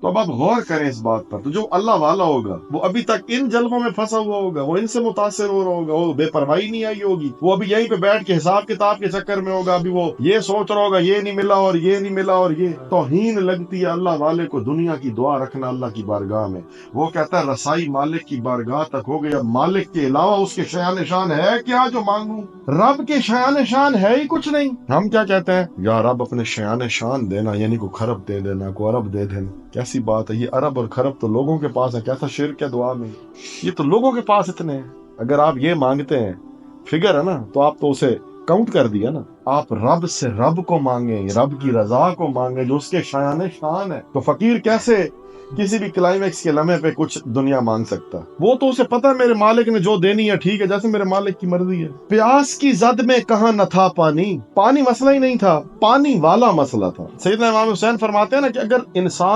तो अब आप गौर करें इस बात पर। तो जो अल्लाह वाला होगा वो अभी तक इन जल्बों में फंसा हुआ होगा, वो इनसे मुतासिर हो रहा होगा, वो बेपरवाही नहीं आई होगी, वो अभी यहीं पे बैठ के हिसाब किताब के चक्कर में होगा, अभी वो ये सोच रहा होगा ये नहीं मिला और ये नहीं मिला। और ये तौहीन लगती है अल्लाह वाले को दुनिया की दुआ रखना अल्लाह की बारगाह में। वो कहता है रसाई मालिक की बारगाह तक हो गई, अब मालिक के अलावा उसके शान शान है क्या जो मांगू? रब के शान शान है ही कुछ नहीं। हम क्या कहते हैं, या रब अपने शान शान देना, यानी को खरब दे देना, को अरब दे देना। कैसी बात है, ये अरब और खरब तो लोगों के पास है। कैसा शिर्क है दुआ में, ये तो लोगों के पास इतने हैं। अगर आप ये मांगते हैं फिगर है ना, तो आप तो उसे काउंट कर दिया ना। आप रब से रब को मांगे, रब की रजा को मांगे जो उसके शान शान है। तो फकीर कैसे किसी भी क्लाइमेक्स के लम्हे पे कुछ दुनिया मांग सकता? वो तो उसे पता है मेरे मालिक ने जो देनी है ठीक है, जैसे मेरे मालिक की मर्जी है। प्यास की जद में कहां न था पानी, पानी मसला ही नहीं था, पानी वाला मसला था। सैयदना इमाम हुसैन फरमाते हैं ना कि अगर इंसान